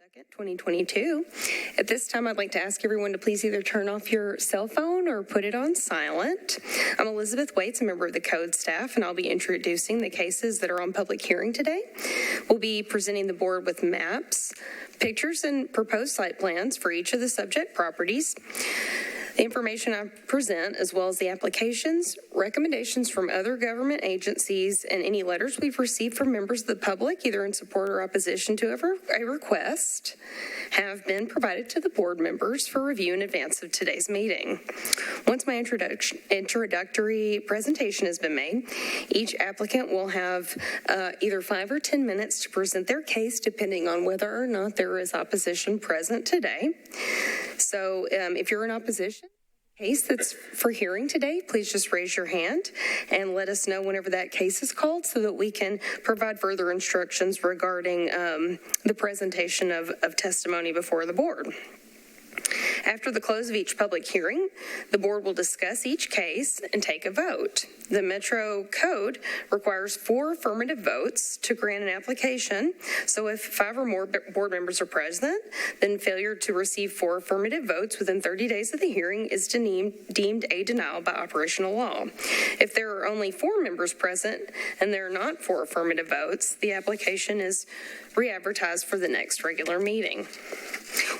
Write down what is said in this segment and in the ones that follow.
2nd, 2022. At this time, I'd like to ask everyone to please either turn off your cell phone or put it on silent. I'm Elizabeth Waits, a member of the code staff, and I'll be introducing the cases that are on public hearing today. We'll be presenting the board with maps, pictures, and proposed site plans for each of the subject properties. The information I present, as well as the applications, recommendations from other government agencies, and any letters we've received from members of the public, either in support or opposition to a request, have been provided to the board members for review in advance of today's meeting. Once my introductory presentation has been made, each applicant will have either 5 or 10 minutes to present their case, depending on whether or not there is opposition present today. So if you're in opposition, case that's for hearing today, please just raise your hand and let us know whenever that case is called so that we can provide further instructions regarding the presentation of testimony before the board. After the close of each public hearing, the board will discuss each case and take a vote. The Metro Code requires 4 affirmative votes to grant an application. So if 5 or more board members are present, then failure to receive 4 affirmative votes within 30 days of the hearing is deemed a denial by operational law. If there are only 4 members present and there are not 4 affirmative votes, the application is re-advertised for the next regular meeting.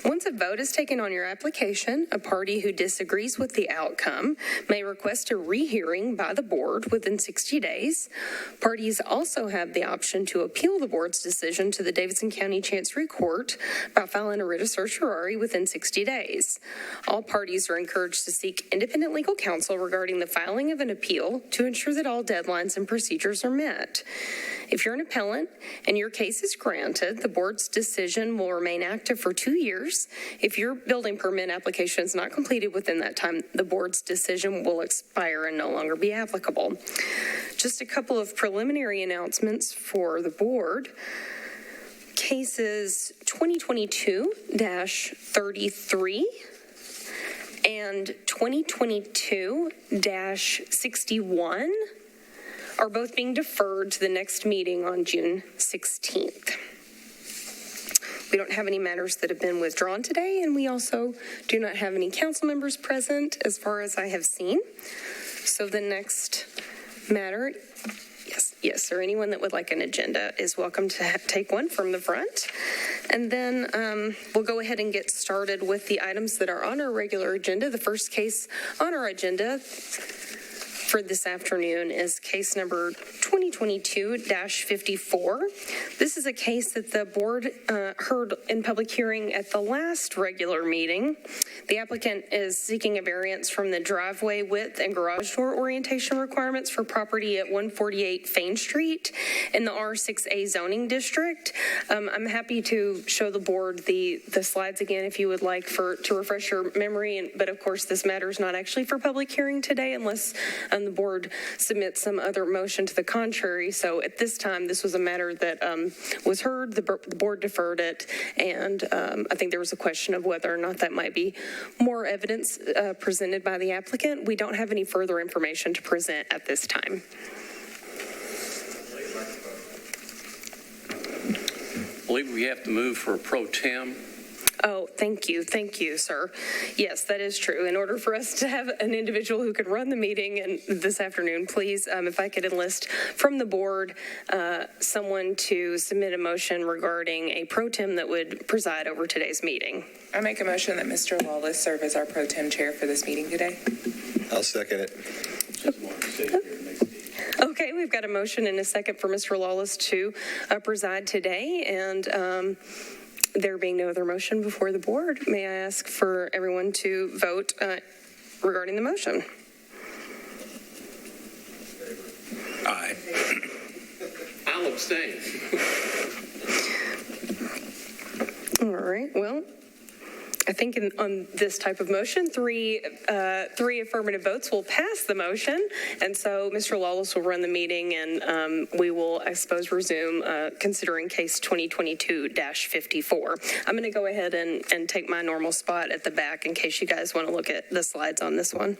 Once a vote is taken on your application, a party who disagrees with the outcome may request a rehearing by the board within 60 days. Parties also have the option to appeal the board's decision to the Davidson County Chancery Court by filing a writ of certiorari within 60 days. All parties are encouraged to seek independent legal counsel regarding the filing of an appeal to ensure that all deadlines and procedures are met. If you're an appellant and your case is granted, the board's decision will remain active for 2 years. If your building permit application is not completed within that time, the board's decision will expire and no longer be applicable. Just a couple of preliminary announcements for the board. Cases 2022-33 and 2022-61 are both being deferred to the next meeting on June 16th. We don't have any matters that have been withdrawn today, and we also do not have any council members present as far as I have seen. So the next matter, yes, sir, anyone that would like an agenda is welcome to take one from the front. And then we'll go ahead and get started with the items that are on our regular agenda. The first case on our agenda for this afternoon is case number 2022-54. This is a case that the board heard in public hearing at the last regular meeting. The applicant is seeking a variance from the driveway width and garage door orientation requirements for property at 148 Fain Street in the R6A zoning district. I'm happy to show the board the slides again if you would like to refresh your memory, but of course this matter is not actually for public hearing today unless the board submits some other motion to the contrary. So at this time, this was a matter that was heard. The board deferred it, and I think there was a question of whether or not that might be more evidence presented by the applicant. We don't have any further information to present at this time. I believe we have to move for a pro tem. Oh, thank you, sir. Yes, that is true. In order for us to have an individual who could run the meeting this afternoon, please, if I could enlist from the board someone to submit a motion regarding a pro tem that would preside over today's meeting. I make a motion that Mr. Lawless serve as our pro tem chair for this meeting today. I'll second it. Okay, we've got a motion and a second for Mr. Lawless to preside today, and there being no other motion before the board, may I ask for everyone to vote regarding the motion? Aye. I'll abstain. All right, well, I think on this type of motion, three affirmative votes will pass the motion, and so Mr. Lawless will run the meeting, and we will, I suppose, resume considering case 2022-54. I'm going to go ahead and take my normal spot at the back in case you guys want to look at the slides on this one.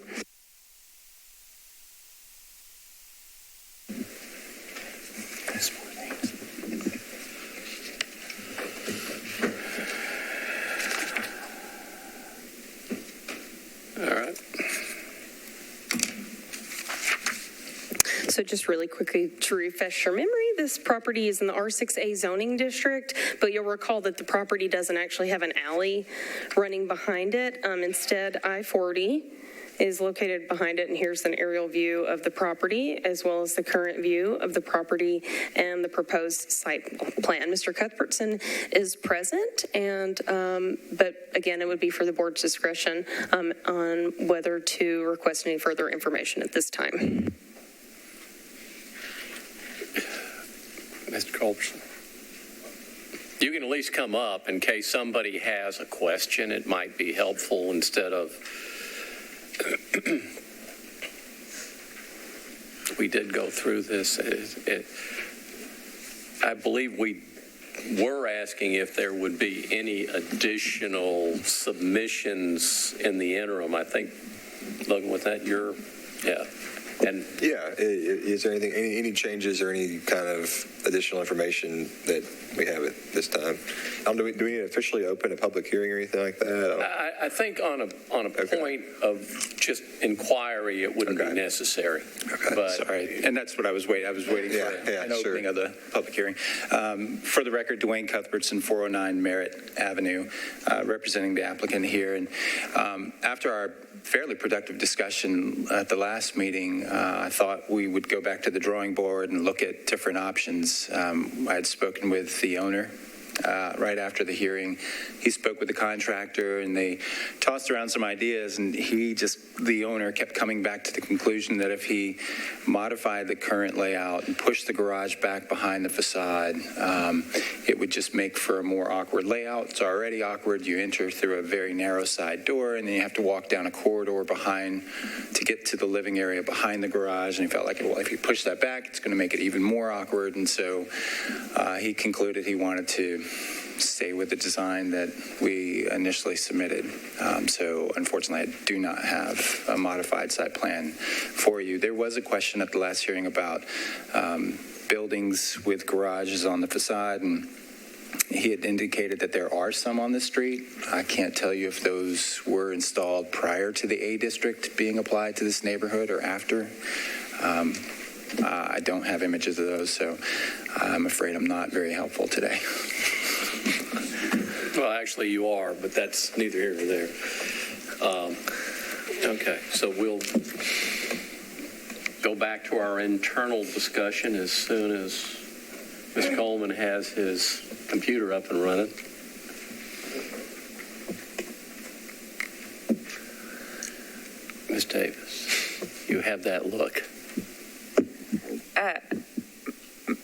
So just really quickly to refresh your memory, this property is in the R6A zoning district, but you'll recall that the property doesn't actually have an alley running behind it. Instead, I-40 is located behind it, and here's an aerial view of the property as well as the current view of the property and the proposed site plan. Mr. Cuthbertson is present, and but again, it would be for the board's discretion on whether to request any further information at this time. Mr. Culberson. You can at least come up in case somebody has a question. It might be helpful instead of, we did go through this. I believe we were asking if there would be any additional submissions in the interim. I think, Logan, with that, And is there anything, any changes or any kind of additional information that we have at this time? Do we need to officially open a public hearing or anything like that? I think on a point of just inquiry, it wouldn't be necessary. Okay. But Sorry, and that's what I was waiting. I was waiting for an opening of the public hearing. For the record, Dwayne Cuthbertson, 409 Merritt Avenue, representing the applicant here. And after our fairly productive discussion at the last meeting, I thought we would go back to the drawing board and look at different options. I had spoken with the owner right after the hearing. He spoke with the contractor, and they tossed around some ideas, and the owner kept coming back to the conclusion that if he modified the current layout and pushed the garage back behind the facade, it would just make for a more awkward layout. It's already awkward. You enter through a very narrow side door, and then you have to walk down a corridor behind to get to the living area behind the garage, and he felt like, well, if you push that back, it's going to make it even more awkward. And so he concluded he wanted to stay with the design that we initially submitted. So unfortunately, I do not have a modified site plan for you. There was a question at the last hearing about buildings with garages on the facade, and he had indicated that there are some on the street. I can't tell you if those were installed prior to the A district being applied to this neighborhood or after. I don't have images of those, so I'm afraid I'm not very helpful today. well, actually, you are, but that's neither here nor there. Okay, so we'll go back to our internal discussion as soon as Mr. Coleman has his computer up and running. Ms. Davis, you have that look.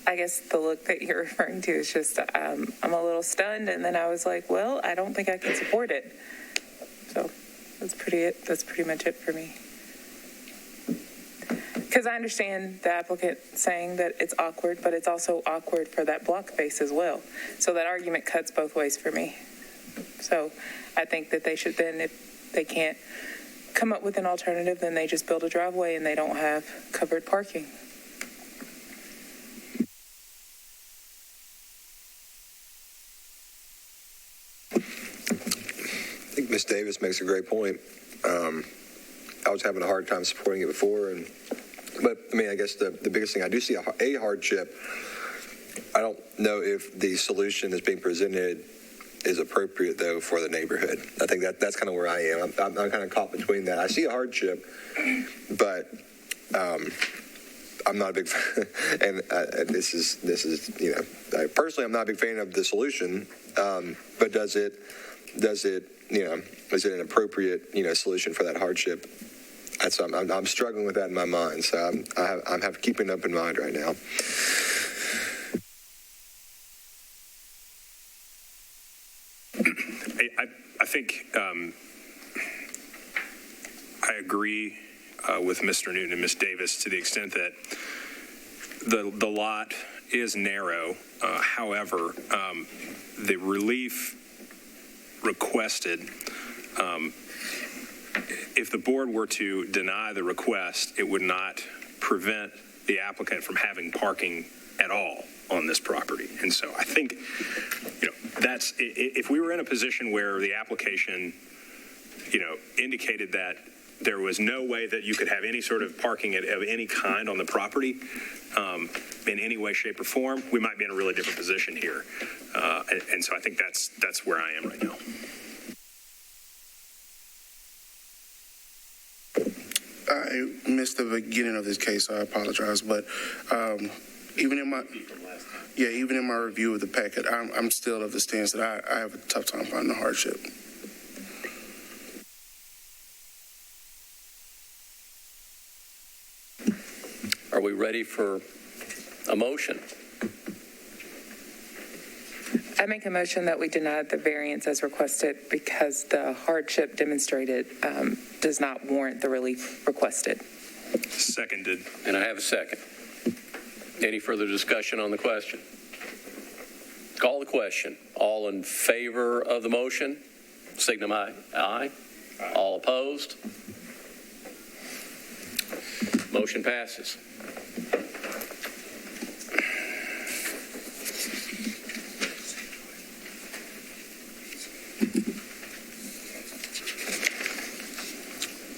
I guess the look that you're referring to is just, I'm a little stunned, and then I was like, well, I don't think I can support it. So that's pretty much it for me. Because I understand the applicant saying that it's awkward, but it's also awkward for that block face as well. So that argument cuts both ways for me. So I think that they should then, if they can't come up with an alternative, then they just build a driveway and they don't have covered parking. I think Ms. Davis makes a great point. I was having a hard time supporting it before, but I mean, I guess the biggest thing, I do see a hardship. I don't know if the solution that's being presented is appropriate, though, for the neighborhood. I think that's kind of where I am. I'm kind of caught between that. I see a hardship, but I'm not a big fan, and this is personally, I'm not a big fan of the solution. But is it an appropriate solution for that hardship? I'm struggling with that in my mind. So I'm keeping it up in mind right now. I think I agree with Mr. Newton and Ms. Davis to the extent that the lot is narrow. However, the relief requested, if the board were to deny the request, it would not prevent the applicant from having parking at all on this property. And so I think, that's, if we were in a position where the application, indicated that there was no way that you could have any sort of parking of any kind on the property in any way, shape, or form, we might be in a really different position here. And so I think that's where I am right now. I missed the beginning of this case, so I apologize. But even in my review of the packet, I'm still of the stance that I have a tough time finding the hardship. Are we ready for a motion? I make a motion that we deny the variance as requested because the hardship demonstrated does not warrant the relief requested. Seconded. And I have a second. Any further discussion on the question? Call the question. All in favor of the motion, signify aye. All opposed? Motion passes.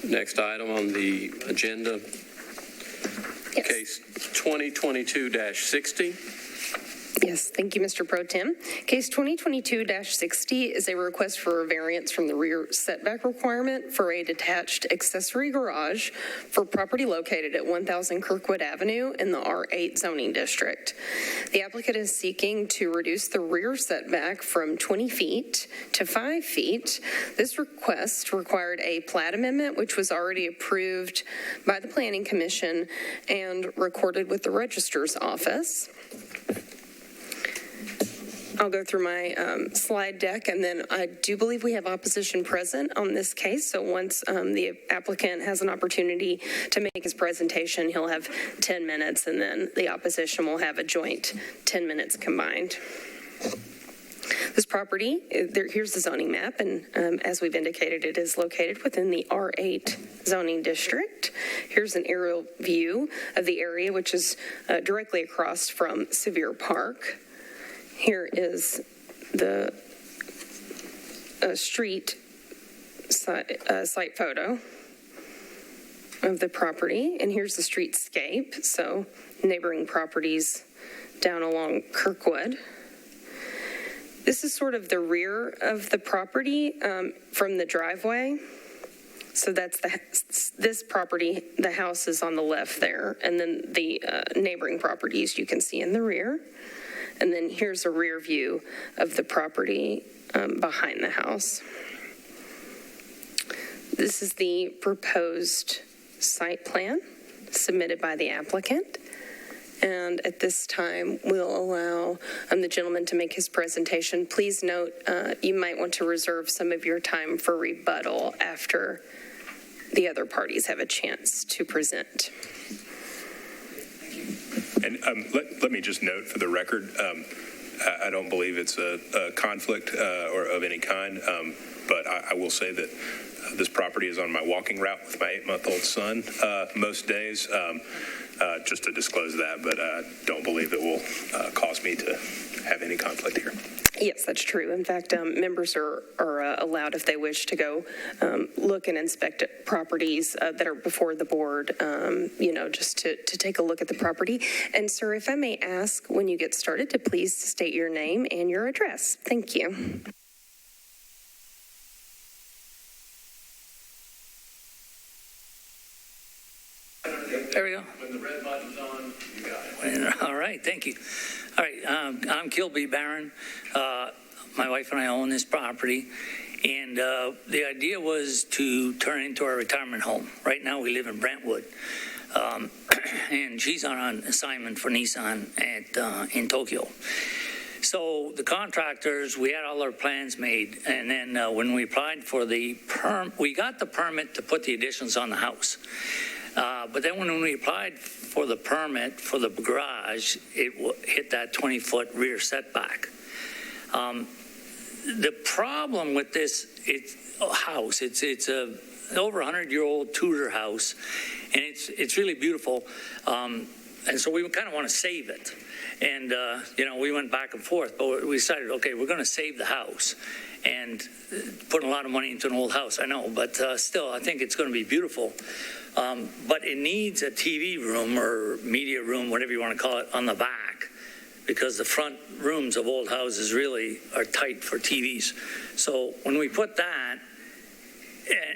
Next item on the agenda, Yes. case 2022-60. Yes, thank you, Mr. Pro Tem. Case 2022-60 is a request for a variance from the rear setback requirement for a detached accessory garage for property located at 1000 Kirkwood Avenue in the R8 zoning district. The applicant is seeking to reduce the rear setback from 20 feet to 5 feet. This request required a plat amendment, which was already approved by the Planning Commission and recorded with the Registrar's Office. I'll go through my slide deck, and then I do believe we have opposition present on this case. So once the applicant has an opportunity to make his presentation, he'll have 10 minutes, and then the opposition will have a joint 10 minutes combined. This property, here's the zoning map, and as we've indicated, it is located within the R8 zoning district. Here's an aerial view of the area, which is directly across from Sevier Park. Here is the street site photo of the property, and here's the streetscape, so neighboring properties down along Kirkwood. This is sort of the rear of the property from the driveway. So that's this property, the house is on the left there, and then the neighboring properties you can see in the rear. And then here's a rear view of the property behind the house. This is the proposed site plan submitted by the applicant. And at this time, we'll allow the gentleman to make his presentation. Please note, you might want to reserve some of your time for rebuttal after the other parties have a chance to present. And let me just note for the record, I don't believe it's a conflict or of any kind, but I will say that this property is on my walking route with my 8-month-old son most days, just to disclose that, but I don't believe it will cause me to have any conflict here. Yes, that's true. In fact, members are allowed, if they wish, to go look and inspect properties that are before the board, just to take a look at the property. And, sir, if I may ask, when you get started, to please state your name and your address. Thank you. There we go. When the red button's on, you got it. All right, thank you. All right, I'm Kilby Barron. My wife and I own this property, and the idea was to turn it into our retirement home. Right now, we live in Brentwood, and she's on an assignment for Nissan in Tokyo. So the contractors, we had all our plans made, and then when we applied for the we got the permit to put the additions on the house. But then when we applied for the permit for the garage, it hit that 20-foot rear setback. The problem with this house, it's a over 100-year-old Tudor house, and it's really beautiful. And so we kind of want to save it. And, we went back and forth, but we decided, okay, we're going to save the house. and putting a lot of money into an old house, I know, but still, I think it's going to be beautiful. But it needs a TV room or media room, whatever you want to call it, on the back, because the front rooms of old houses really are tight for TVs. So when we put that,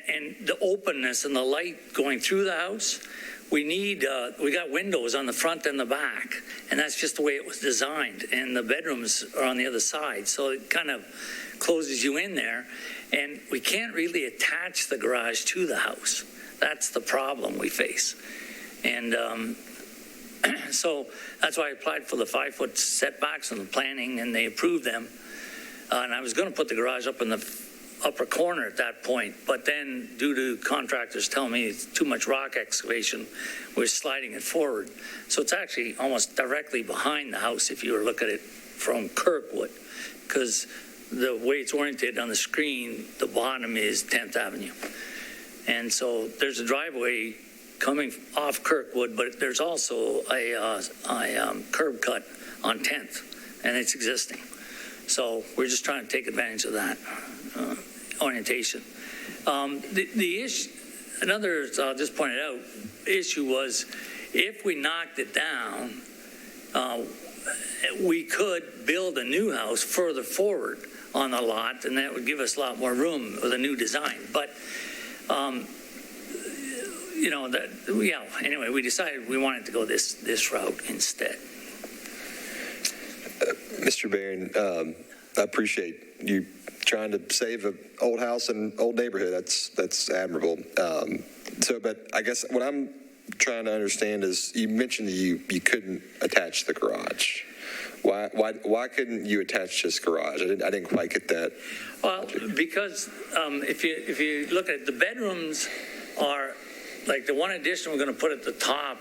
and the openness and the light going through the house, we got windows on the front and the back, and that's just the way it was designed. And the bedrooms are on the other side, so it kind of closes you in there. And we can't really attach the garage to the house. That's the problem we face. And so that's why I applied for the 5-foot setbacks and the planning, and they approved them. And I was going to put the garage up in the upper corner at that point, but then due to contractors telling me it's too much rock excavation, we're sliding it forward. So it's actually almost directly behind the house if you were looking at it from Kirkwood, because the way it's oriented on the screen, the bottom is 10th Avenue. And so there's a driveway coming off Kirkwood, but there's also a curb cut on 10th, and it's existing. So we're just trying to take advantage of that orientation. The issue, another, I'll just point it out, issue was if we knocked it down, we could build a new house further forward on the lot, and that would give us a lot more room with a new design. But anyway, we decided we wanted to go this route instead. Mr. Barron, I appreciate you trying to save an old house and old neighborhood. That's admirable. But I guess what I'm trying to understand is you mentioned that you couldn't attach the garage. Why couldn't you attach this garage? I didn't quite get that. Well, because if you look at it, the bedrooms are like the one addition we're going to put at the top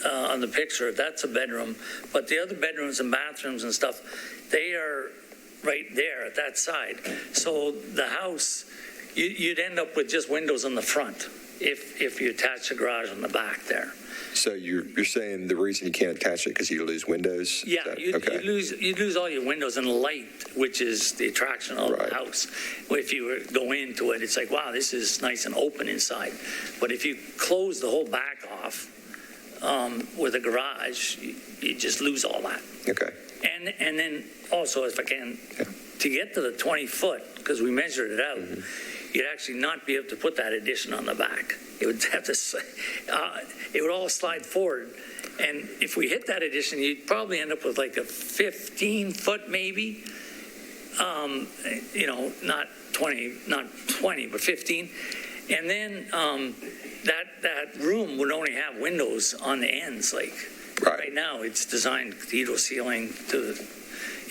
on the picture. That's a bedroom, but the other bedrooms and bathrooms and stuff, they are right there at that side. So the house, you'd end up with just windows on the front if you attach the garage on the back there. So you're saying the reason you can't attach it because you lose windows? Yeah, you'd lose all your windows and light, which is the attraction of the house. If you go into it, it's like, wow, this is nice and open inside. But if you close the whole back off with a garage, you just lose all that. Okay. And then also, if I can, to get to the 20-foot, because we measured it out, you'd actually not be able to put that addition on the back. It would have to, it would all slide forward. And if we hit that addition, you'd probably end up with like a 15-foot maybe, not 20, but 15. And then that room would only have windows on the ends, like. Right now, it's designed cathedral ceiling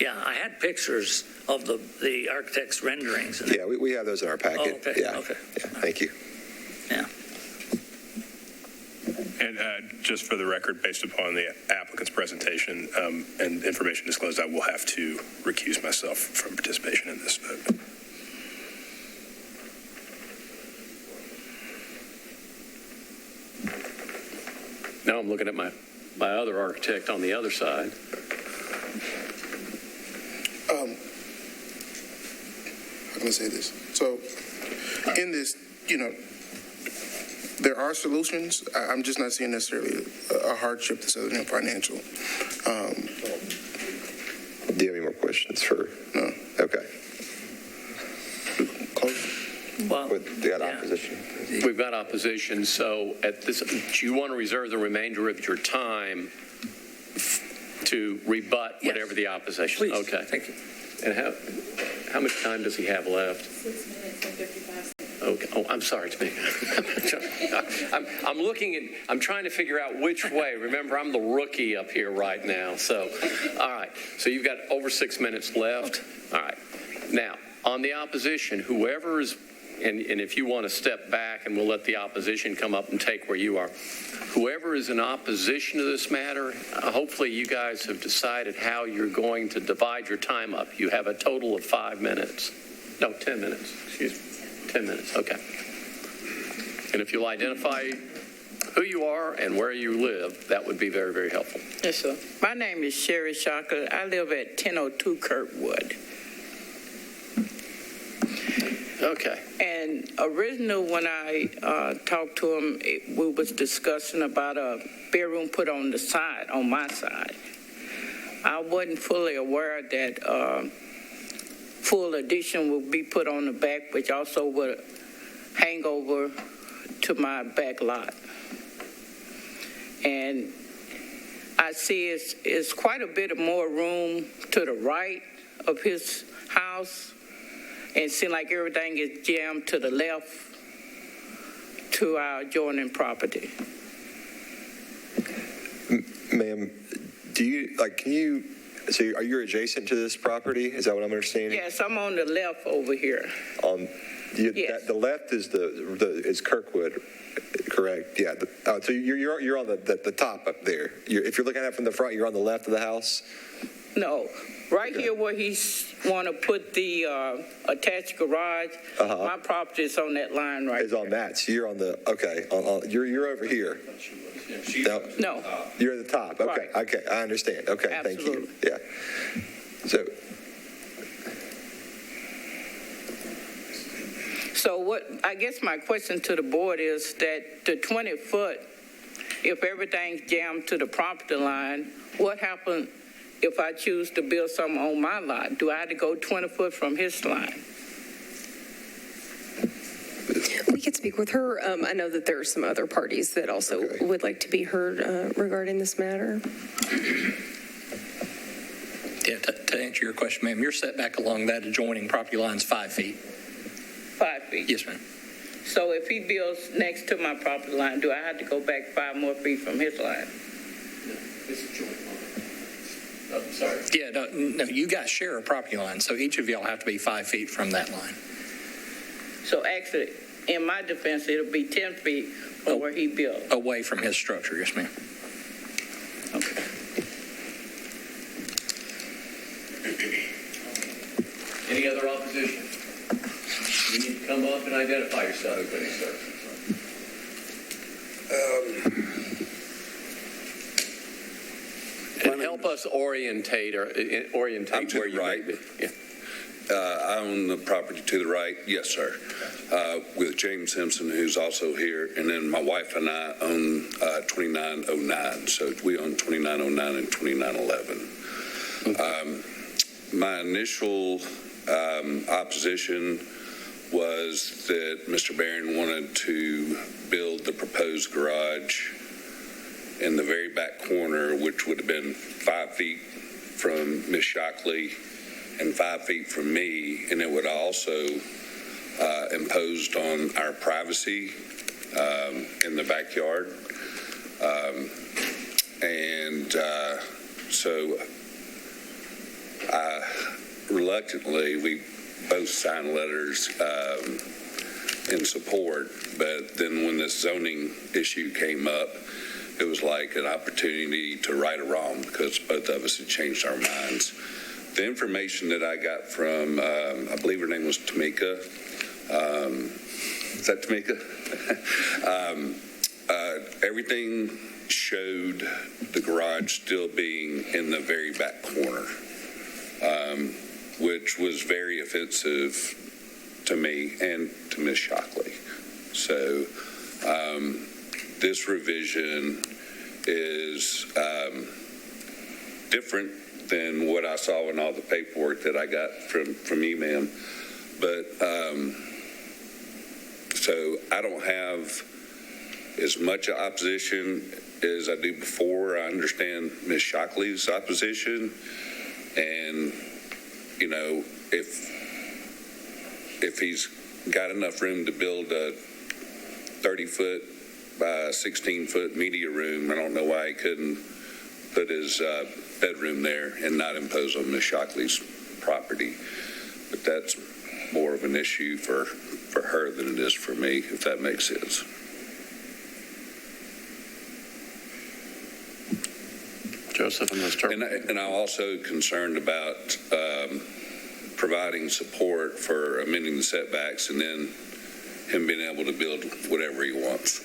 I had pictures of the architect's renderings. Yeah, we have those in our packet. Oh, okay. Yeah. Okay. Yeah, thank you. Yeah. And just for the record, based upon the applicant's presentation and information disclosed, I will have to recuse myself from participation in this vote. Now I'm looking at my other architect on the other side. How can I say this? So in this, there are solutions. I'm just not seeing necessarily a hardship that's other than financial. Do you have any more questions for? No. Okay. Well, We got opposition. We've got opposition, so at this, do you want to reserve the remainder of your time to rebut whatever the opposition? Please. Okay. Thank you. And how much time does he have left? 6 minutes and 55 seconds. Okay. Oh, I'm sorry, Tamika. I'm trying to figure out which way. Remember, I'm the rookie up here right now. So, all right. So you've got over 6 minutes left. All right. Now, on the opposition, whoever is, and if you want to step back and we'll let the opposition come up and take where you are, whoever is in opposition to this matter, hopefully you guys have decided how you're going to divide your time up. You have a total of 5 minutes. No, 10 minutes. Excuse me. 10 minutes. Okay. And if you'll identify who you are and where you live, that would be very, very helpful. Yes, sir. My name is Sherry Shocker. I live at 1002 Kirkwood. Okay. And original, when I talked to him, we was discussing about a bedroom put on the side, on my side. I wasn't fully aware that full addition would be put on the back, which also would hang over to my back lot. And I see it's quite a bit of more room to the right of his house. And it seems like everything is jammed to the left to our adjoining property. Ma'am, so are you adjacent to this property? Is that what I'm understanding? Yes, I'm on the left over here. Yes. The left is is Kirkwood, correct? Yeah. So you're on the top up there. If you're looking at it from the front, you're on the left of the house? No, right here where he's want to put the attached garage, my property is on that line right It's on that. So you're on the, okay, you're over here. No. You're at the top. Okay. Right. Okay. I understand. Okay. Absolutely. Thank you. Yeah. So what, I guess my question to the board is that the 20 foot, if everything's jammed to the property line, what happens if I choose to build something on my lot? Do I have to go 20 foot from his line? We could speak with her. I know that there are some other parties that also would like to be heard regarding this matter. Yeah, to answer your question, ma'am, your setback along that adjoining property line is 5 feet. 5 feet? Yes, ma'am. So if he builds next to my property line, do I have to go back 5 more feet from his line? It's a joint line. Oh, sorry. Yeah, no, you guys share a property line, so each of y'all have to be 5 feet from that line. So actually, in my defense, it'll be 10 feet from where he built. Away from his structure, yes, ma'am. Okay. Any other opposition? You need to come up and identify yourself, sir. And help us orientate where you might be. Yeah. I own the property to the right, yes, sir, with James Simpson, who's also here, and then my wife and I own 2909, so we own 2909 and 2911. My initial opposition was that Mr. Barron wanted to build the proposed garage in the very back corner, which would have been 5 feet from Ms. Shockley and 5 feet from me, and it would also imposed on our privacy in the backyard. So reluctantly, we both signed letters in support, but then when this zoning issue came up, it was like an opportunity to right a wrong because both of us had changed our minds. The information that I got from, I believe her name was Tamika. Is that Tamika? Everything showed the garage still being in the very back corner, which was very offensive to me and to Ms. Shockley. So this revision is different than what I saw in all the paperwork that I got from you, ma'am. But so I don't have as much opposition as I do before. I understand Ms. Shockley's opposition, and you know, if he's got enough room to build a 30-foot by 16-foot media room, I don't know why he couldn't put his bedroom there and not impose on Ms. Shockley's property. But that's more of an issue for her than it is for me, if that makes sense. Joseph and Mr. And I'm also concerned about providing support for amending the setbacks and then him being able to build whatever he wants.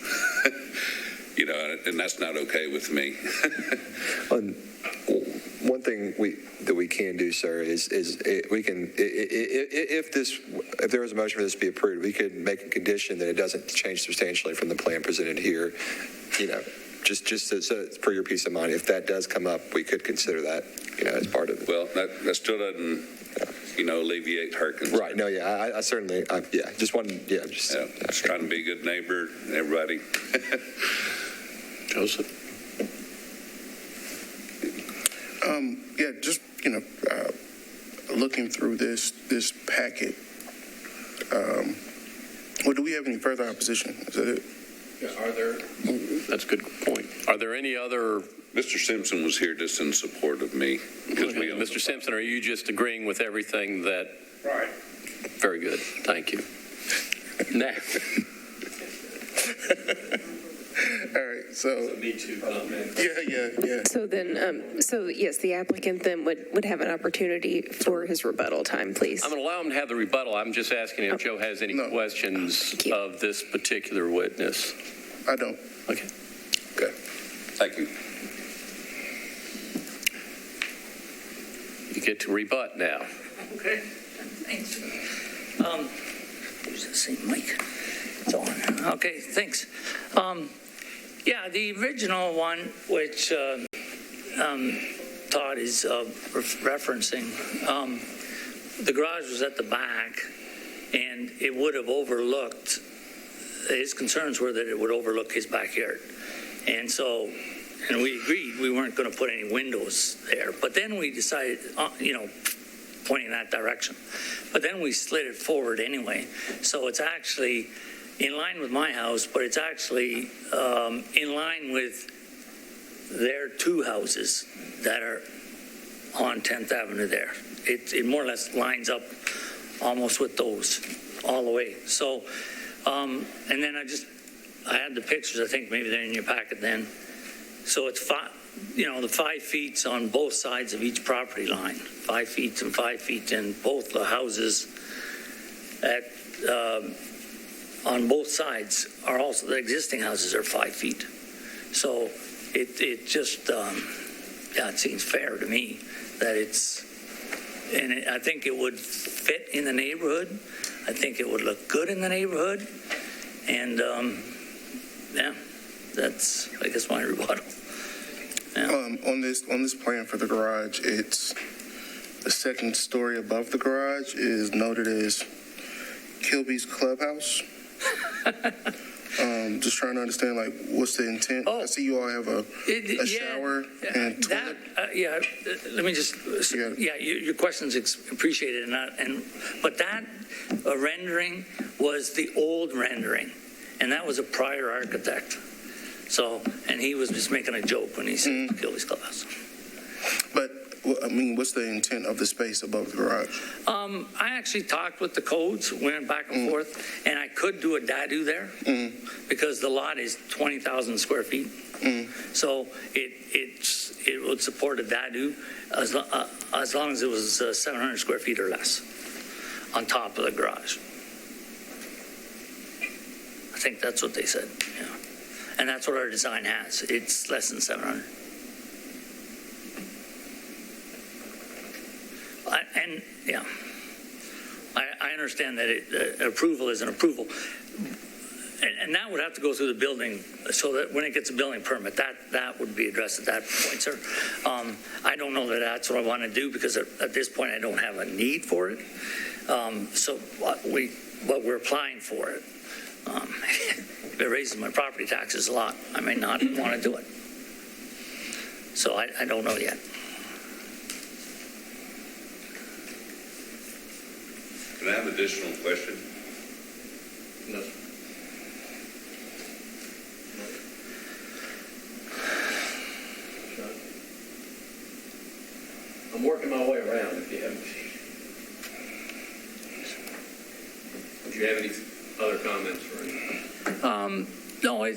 You know, and that's not okay with me. One one thing that we can do, sir, is we can, if there was a motion for this to be approved, we could make a condition that it doesn't change substantially from the plan presented here. Just so for your peace of mind, if that does come up, we could consider that, as part of it. Well, that still doesn't, alleviate her concern. Right. No. Yeah. I certainly. Just wanted. Yeah. Just trying to be a good neighbor, everybody. Joseph? Just, looking through this packet, do we have any further opposition? Is that it? Are there? That's a good point. Are there any other? Mr. Simpson was here just in support of me. Because Mr. Simpson, are you just agreeing with everything that? Right. Very good. Thank you. Now. All right, so. Me too. Yeah. So then, yes, the applicant then would have an opportunity for his rebuttal time, please. I'm going to allow him to have the rebuttal. I'm just asking if Joe has any questions of this particular witness. I don't. Okay. Okay. Thank you. You get to rebut now. Okay, thanks. Use the same mic. It's on. Okay, thanks. The original one, which Todd is referencing, the garage was at the back, and it would have overlooked, his concerns were that it would overlook his backyard. And we agreed we weren't going to put any windows there. But then we decided, pointing in that direction. But then we slid it forward anyway. So it's actually in line with my house, but it's actually in line with their two houses that are on 10th Avenue there. It more or less lines up almost with those all the way. So, and then I had the pictures. I think maybe they're in your packet then. So it's the 5 feet on both sides of each property line, 5 feet and 5 feet, and both the houses on both sides are also, the existing houses are 5 feet. So it just, it seems fair to me that I think it would fit in the neighborhood. I think it would look good in the neighborhood. And, that's, I guess, my rebuttal. Yeah. On this plan for the garage, it's the second story above the garage is noted as Kilby's Clubhouse. Just trying to understand, what's the intent? I see you all have a shower and toilet. Let me just. Your question's appreciated, but that rendering was the old rendering, and that was a prior architect. So, and he was just making a joke when he said Kilby's Clubhouse. But, what's the intent of the space above the garage? I actually talked with the codes, went back and forth, and I could do a dadu there because the lot is 20,000 square feet. So it would support a dadu as long as it was 700 square feet or less on top of the garage. I think that's what they said, yeah. And that's what our design has. It's less than 700. I understand that approval is an approval. And that would have to go through the building, so that when it gets a building permit, that would be addressed at that point, sir. I don't know that that's what I want to do, because at this point I don't have a need for it. But we're applying for it. If it raises my property taxes a lot, I may not want to do it. So I don't know yet. Can I have an additional question? No. I'm working my way around if you have. Do you have any other comments or anything? No, I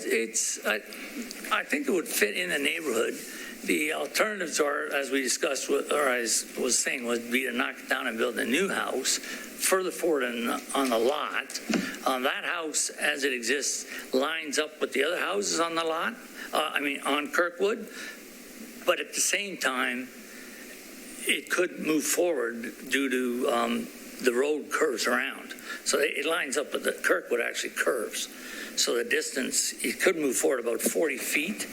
think it would fit in the neighborhood. The alternatives are, as we discussed, or as was saying, would be to knock it down and build a new house further forward on the lot. That house, as it exists, lines up with the other houses on the lot, on Kirkwood. But at the same time, it could move forward due to the road curves around. So it lines up, but the Kirkwood actually curves. So the distance, it could move forward about 40 feet,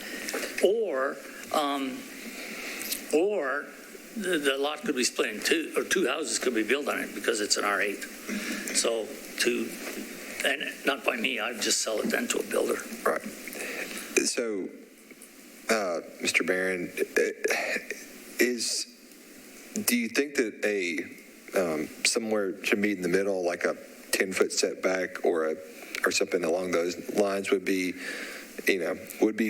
or the lot could be split in two, or two houses could be built on it because it's an R8. So and not by me, I'd just sell it then to a builder. Right. So, Mr. Barron, do you think that somewhere should meet in the middle, like a 10-foot setback or something along those lines would be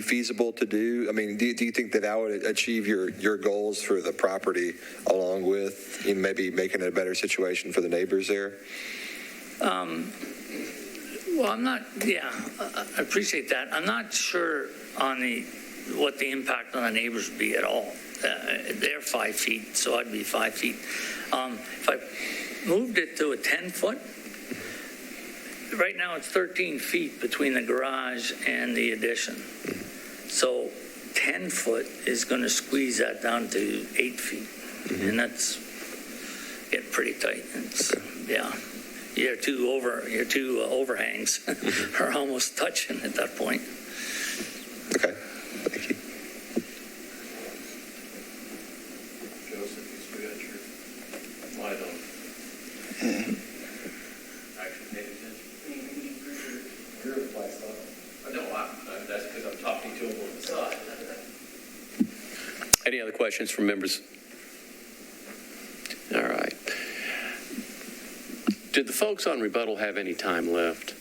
feasible to do? I mean, do you think that would achieve your goals for the property, along with maybe making it a better situation for the neighbors there? Well, I'm not, I appreciate that. I'm not sure on what the impact on the neighbors would be at all. They're 5 feet, so I'd be 5 feet. If I moved it to a 10-foot, right now it's 13 feet between the garage and the addition. So 10 foot is going to squeeze that down to 8 feet. Mm-hmm. And that's getting pretty tight. Your two overhangs are almost touching at that point. Okay, thank you. Joseph, you still got your light on. Actually paying attention. You're in the place, though. No, that's because I'm talking to him on the side. Any other questions from members? All right. Did the folks on rebuttal have any time left?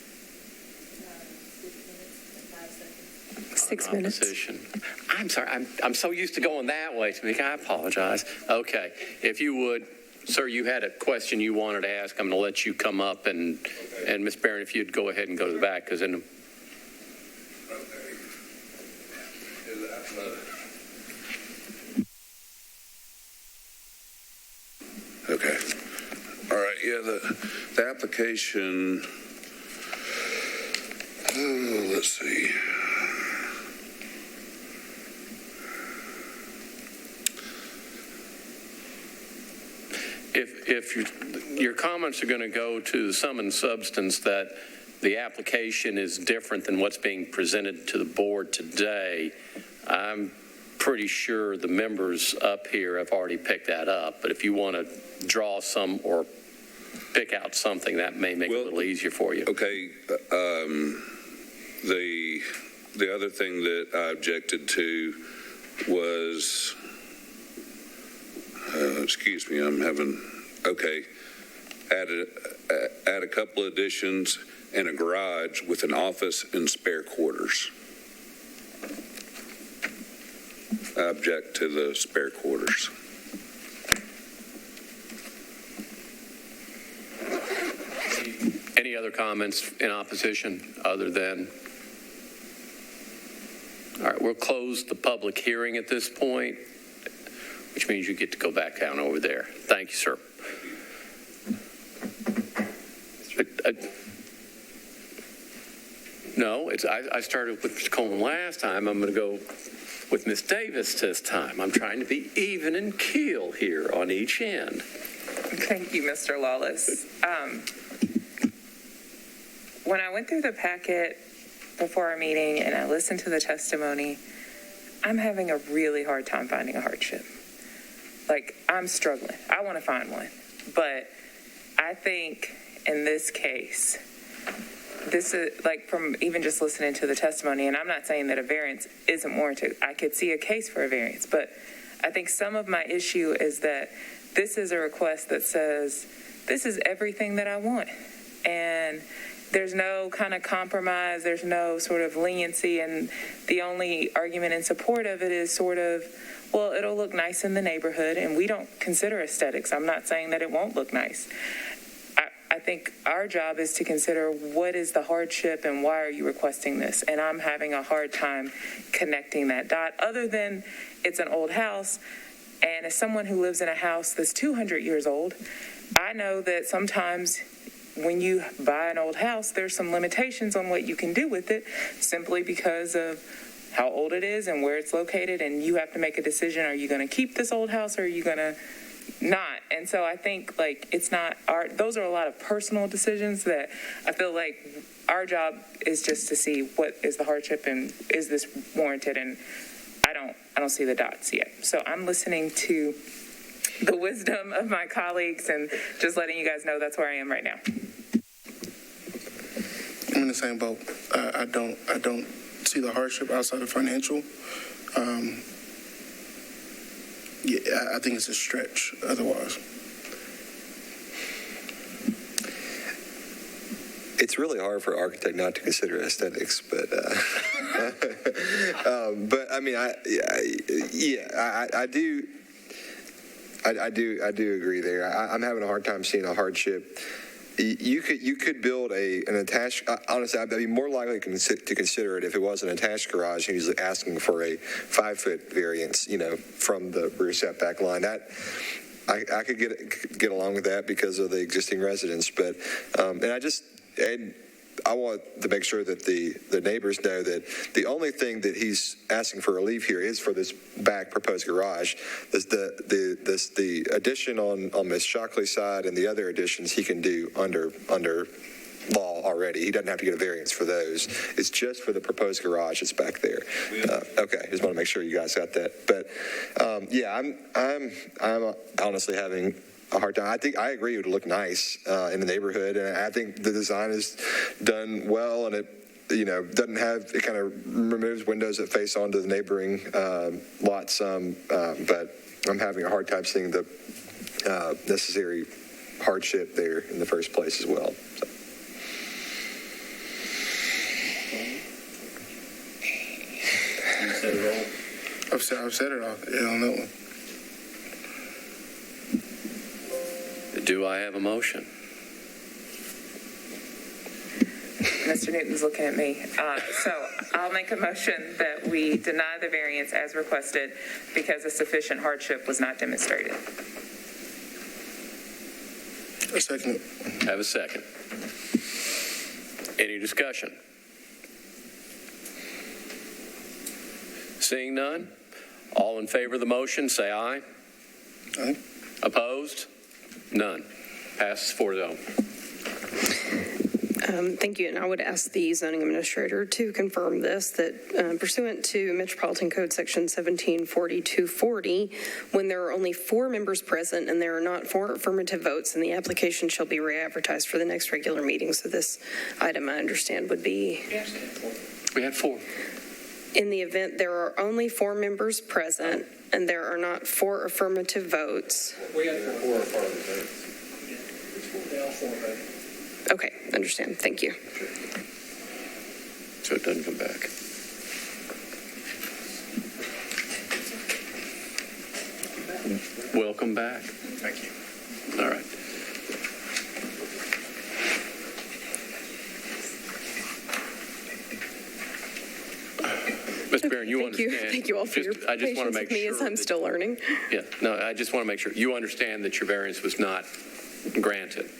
6 minutes. Opposition. I'm sorry. I'm so used to going that way, Tamika. I apologize. Okay. If you would, sir, you had a question you wanted to ask. I'm going to let you come up, and Ms. Barron, if you'd go ahead and go to the back, because in the Okay. All right. Yeah, the application, let's see. If your comments are going to go to the sum and substance that the application is different than what's being presented to the board today, I'm pretty sure the members up here have already picked that up. But if you want to draw some or pick out something, that may make it a little easier for you. Okay. The other thing that I objected to was, excuse me, add a couple of additions and a garage with an office and spare quarters. I object to the spare quarters. Any other comments in opposition other than? All right, we'll close the public hearing at this point, which means you get to go back down over there. Thank you, sir. No, I started with Mr. Coleman last time. I'm going to go with Ms. Davis this time. I'm trying to be even and keel here on each end. Thank you, Mr. Lawless. When I went through the packet before our meeting and I listened to the testimony, I'm having a really hard time finding a hardship. Like, I'm struggling. I want to find one. But I think in this case, this is like from even just listening to the testimony, and I'm not saying that a variance isn't warranted. I could see a case for a variance, but I think some of my issue is that this is a request that says, this is everything that I want. And there's no kind of compromise. There's no sort of leniency. And the only argument in support of it is sort of, well, it'll look nice in the neighborhood. And we don't consider aesthetics. I'm not saying that it won't look nice. I think our job is to consider what is the hardship and why are you requesting this? And I'm having a hard time connecting that dot, other than it's an old house. And as someone who lives in a house that's 200 years old, I know that sometimes when you buy an old house, there's some limitations on what you can do with it simply because of how old it is and where it's located. And you have to make a decision. Are you going to keep this old house or are you going to not. And so I think like it's not those are a lot of personal decisions that I feel like our job is just to see what is the hardship and is this warranted, and I don't see the dots yet. So I'm listening to the wisdom of my colleagues and just letting you guys know that's where I am right now. I'm in the same boat. I don't see the hardship outside of financial. I think it's a stretch otherwise. It's really hard for an architect not to consider aesthetics, but but I mean, I do agree there. I'm having a hard time seeing a hardship. You could build an attached. Honestly, I'd be more likely to consider it if it was an attached garage and he's asking for a 5-foot variance, from the rear setback line. That I could get along with that because of the existing residence. But I want to make sure that the neighbors know that the only thing that he's asking for relief here is for this back proposed garage. The addition on Ms. Shockley's side and the other additions he can do under law already. He doesn't have to get a variance for those. It's just for the proposed garage that's back there. Okay, just want to make sure you guys got that. But I'm honestly having a hard time. I think I agree it would look nice in the neighborhood, and I think the design is done well, and it doesn't have, it kind of removes windows that face onto the neighboring lot some, but I'm having a hard time seeing the necessary hardship there in the first place as well. So. I've said it all on that one. Do I have a motion? Mr. Newton's looking at me. So I'll make a motion that we deny the variance as requested because a sufficient hardship was not demonstrated. A second. Have a second. Any discussion? Seeing none, all in favor of the motion, say aye. Aye. Opposed? None. Passes 4-0. Thank you. And I would ask the zoning administrator to confirm this, that pursuant to Metropolitan Code Section 174240, when there are only 4 members present and there are not 4 affirmative votes, and the application shall be re-advertised for the next regular meeting. So this item, I understand, would be... We had 4. In the event there are only 4 members present and there are not 4 affirmative votes. We had 4 affirmative votes. They all 4 voted. Okay, understand. Thank you. So it doesn't come back. Welcome back. Thank you. All right. Mr. Barron, you understand. Thank you all for your I just want to patience make with me as sure I'm still learning. Yeah, no, I just want to make sure. You understand that your variance was not granted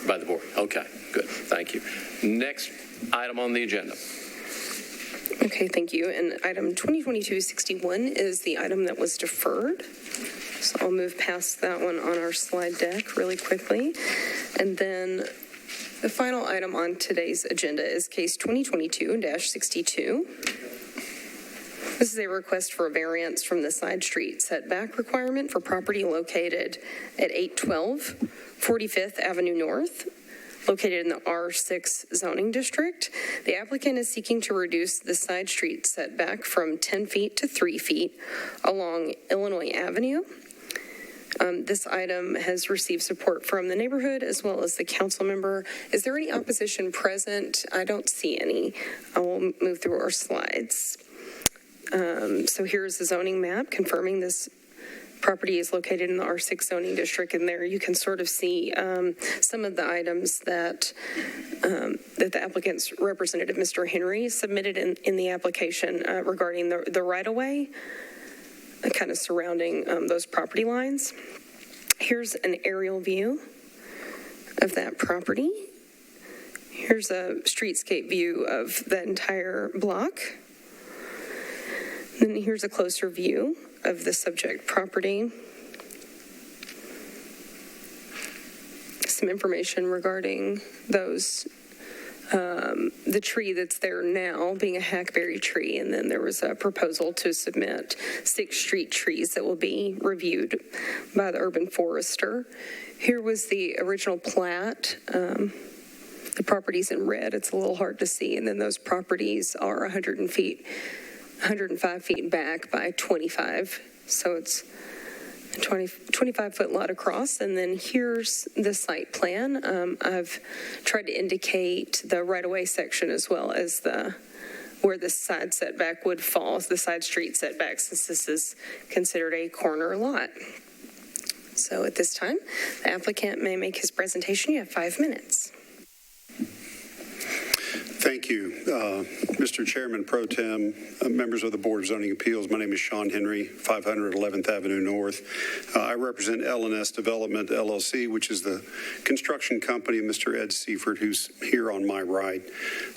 by the board. Okay, good. Thank you. Next item on the agenda. Okay, thank you. And item 2022-61 is the item that was deferred. So I'll move past that one on our slide deck really quickly. And then the final item on today's agenda is case 2022-62. This is a request for a variance from the side street setback requirement for property located at 812 45th Avenue North, located in the R6 zoning district. The applicant is seeking to reduce the side street setback from 10 feet to 3 feet along Illinois Avenue. This item has received support from the neighborhood as well as the council member. Is there any opposition present? I don't see any. I will move through our slides. So here's the zoning map confirming this property is located in the R6 zoning district, and there you can sort of see some of the items that the applicant's representative, Mr. Henry, submitted in the application regarding the right-of-way, kind of surrounding those property lines. Here's an aerial view of that property. Here's a streetscape view of that entire block. Then here's a closer view of the subject property. some information regarding those. The tree that's there now being a hackberry tree, and then there was a proposal to submit 6 street trees that will be reviewed by the urban forester. Here was the original plat. The property's in red. It's a little hard to see, and then those properties are 105 feet back by 25, so it's 25-foot lot across. And then here's the site plan. I've tried to indicate the right-of-way section as well as where the side setback would fall, the side street setback, since this is considered a corner lot. So at this time, the applicant may make his presentation. You have 5 minutes. Thank you, Mr. Chairman Pro Tem, members of the Board of Zoning Appeals. My name is Sean Henry, 500 11th Avenue North. I represent L&S Development, LLC, which is the construction company of Mr. Ed Seifert, who's here on my right.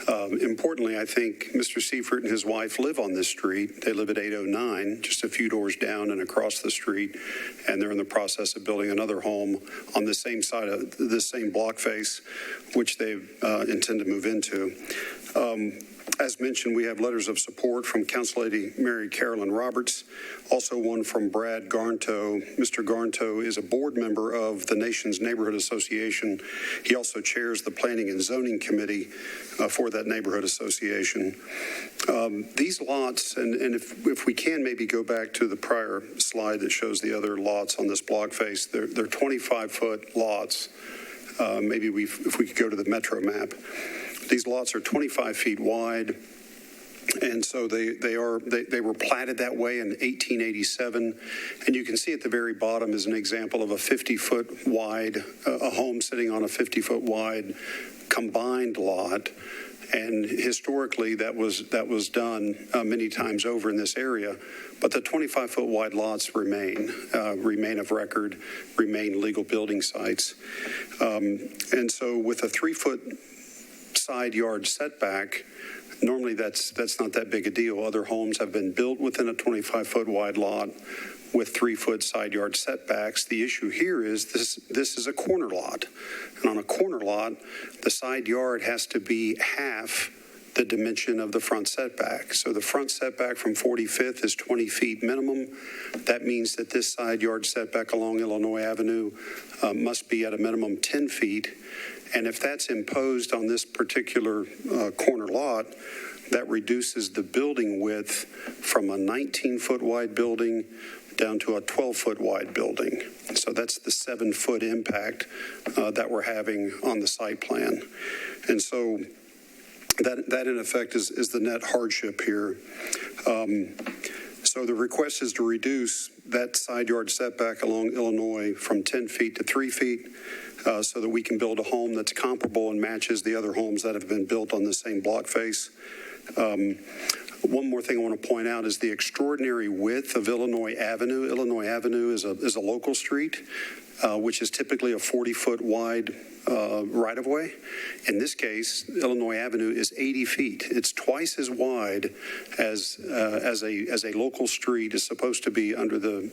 Importantly, I think Mr. Seifert and his wife live on this street. They live at 809, just a few doors down and across the street, and they're in the process of building another home on the same side of this same block face, which they intend to move into. As mentioned, we have letters of support from Council Lady Mary Carolyn Roberts, also one from Brad Garnto. Mr. Garnto is a board member of the nation's Neighborhood Association. He also chairs the Planning and Zoning Committee for that neighborhood association. These lots, and if we can maybe go back to the prior slide that shows the other lots on this block face, they're 25-foot lots. Maybe if we could go to the Metro map. These lots are 25 feet wide, and so they were platted that way in 1887. And you can see at the very bottom is an example of a 50-foot wide, a home sitting on a 50-foot wide combined lot. And historically, that was done many times over in this area. But the 25-foot wide lots remain of record, remain legal building sites. And so with a 3-foot side yard setback, normally that's not that big a deal. Other homes have been built within a 25-foot wide lot with 3-foot side yard setbacks. The issue here is this is a corner lot. And on a corner lot, the side yard has to be half the dimension of the front setback. So the front setback from 45th is 20 feet minimum. That means that this side yard setback along Illinois Avenue must be at a minimum 10 feet. And if that's imposed on this particular corner lot, that reduces the building width from a 19-foot wide building down to a 12-foot wide building. So that's the 7-foot impact that we're having on the site plan. And so that in effect is the net hardship here. So the request is to reduce that side yard setback along Illinois from 10 feet to 3 feet so that we can build a home that's comparable and matches the other homes that have been built on the same block face. One more thing I want to point out is the extraordinary width of Illinois Avenue. Illinois Avenue is a local street, which is typically a 40-foot wide right-of-way. In this case, Illinois Avenue is 80 feet. It's twice as wide as a local street is supposed to be under the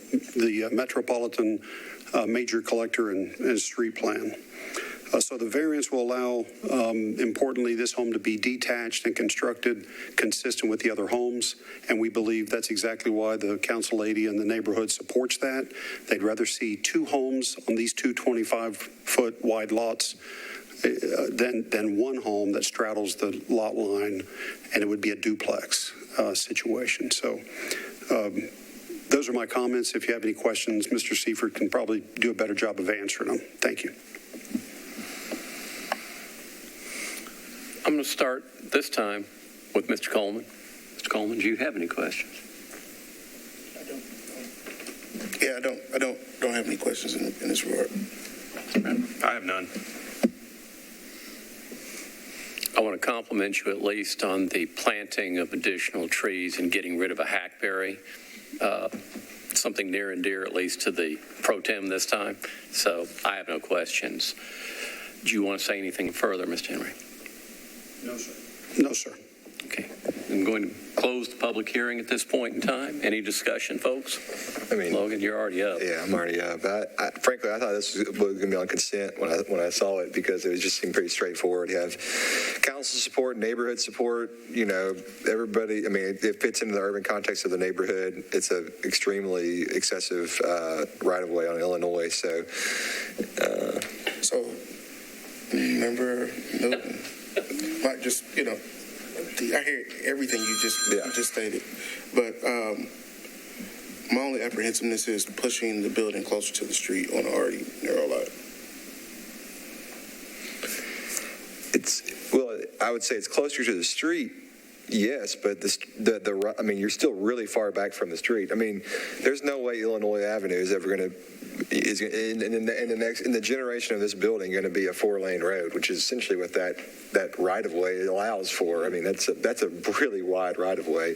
Metropolitan major collector and street plan. So the variance will allow, importantly, this home to be detached and constructed consistent with the other homes, and we believe that's exactly why the council lady in the neighborhood supports that. They'd rather see 2 homes on these 2 25-foot wide lots than one home that straddles the lot line, and it would be a duplex situation. So those are my comments. If you have any questions, Mr. Seifert can probably do a better job of answering them. Thank you. I'm going to start this time with Mr. Coleman. Mr. Coleman, do you have any questions? Yeah, I don't have any questions in this regard. I have none. I want to compliment you at least on the planting of additional trees and getting rid of a hackberry. Something near and dear, at least to the pro tem this time. So I have no questions. Do you want to say anything further, Mr. Henry? No, sir. No, sir. Okay. I'm going to close the public hearing at this point in time. Any discussion, folks? I mean, Logan, you're already up. yeah, I'm already up. Frankly, I thought this was going to be on consent when I saw it because it just seemed pretty straightforward. You have council support, neighborhood support, everybody. I mean, it fits into the urban context of the neighborhood. It's an extremely excessive right-of-way on Illinois. So, Member Newton, not just, I hear everything you just stated, but my only apprehensiveness is pushing the building closer to the street on an already narrow lot. I would say it's closer to the street. Yes, but you're still really far back from the street. I mean, there's no way Illinois Avenue is ever going to in the generation of this building going to be a 4-lane road, which is essentially what that right of way allows for. I mean, that's a really wide right of way.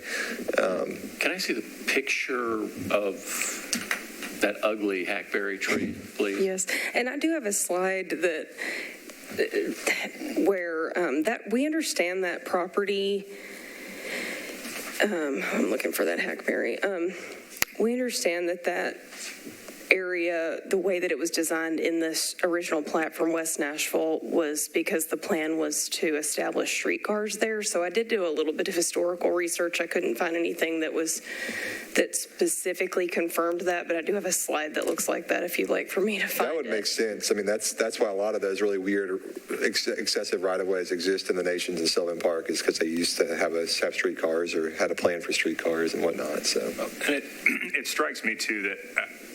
Can I see the picture of that ugly hackberry tree, please? Yes, and I do have a slide where we understand that property. I'm looking for that hackberry. We understand that area, the way that it was designed in this original plat from West Nashville was because the plan was to establish streetcars there. So I did do a little bit of historical research. I couldn't find anything that specifically confirmed that, but I do have a slide that looks like that if you'd like for me to find it. That would make sense. I mean, that's why a lot of those really weird excessive right-of-ways exist in the nations in Sylvan Park, is because they used to have streetcars or had a plan for streetcars and whatnot. So, and it strikes me too that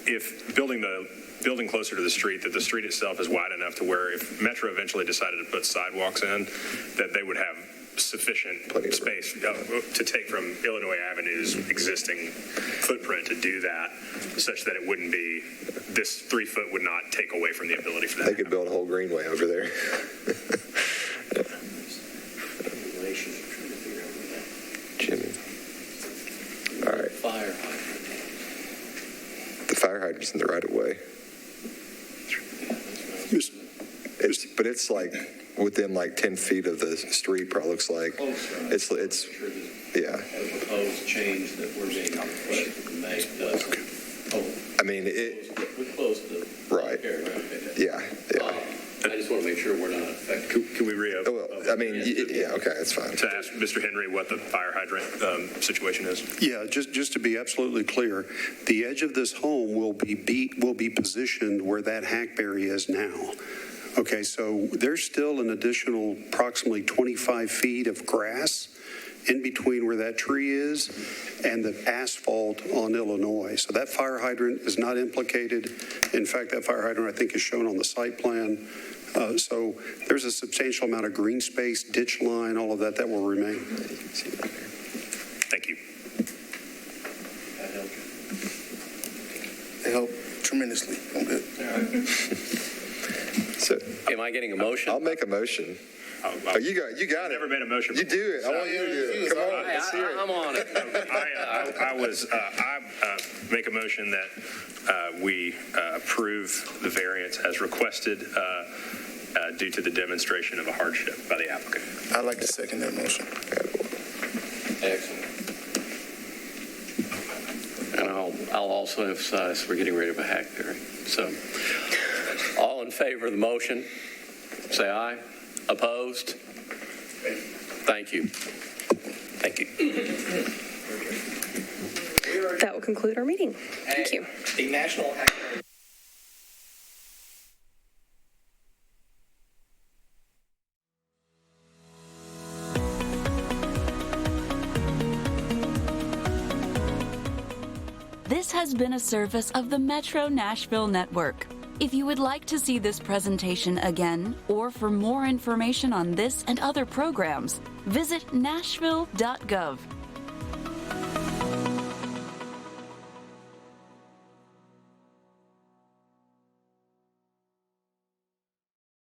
if building the building closer to the street, that the street itself is wide enough to where if Metro eventually decided to put sidewalks in, that they would have sufficient space to take from Illinois Avenue's existing footprint to do that, such that it wouldn't be, this 3 foot would not take away from the ability for that. They could build a whole greenway over there. Jimmy. All right. Fire hydrant. The fire hydrant's in the right of way. But it's like within like 10 feet of the street, probably looks like. It's yeah. The proposed change that we're being requested to make doesn't. I mean, we're close to. Right. Yeah. I just want to make sure we're not affected. Can we reopen? Well, I mean, yeah, okay, that's fine. To ask Mr. Henry what the fire hydrant situation is. Yeah, just to be absolutely clear, the edge of this home will be positioned where that hackberry is now. Okay, so there's still an additional approximately 25 feet of grass in between where that tree is and the asphalt on Illinois. So that fire hydrant is not implicated. In fact, that fire hydrant, I think, is shown on the site plan. So there's a substantial amount of green space, ditch line, all of that will remain. Thank you. They help tremendously. I'm good. So, am I getting a motion? I'll make a motion. You got it. I've never made a motion You before. do it. I want you to do it. Come on, let's hear it. I'm on it. I make a motion that we approve the variance as requested due to the demonstration of a hardship by the applicant. I'd like to second that motion. Excellent. And I'll also emphasize we're getting rid of a hackberry. So, all in favor of the motion, say aye. Opposed? Thank you. Thank you. That will conclude our meeting. Thank you. The National This has been a service of the Metro Nashville Network. If you would like to see this presentation again, or for more information on this and other programs, visit nashville.gov.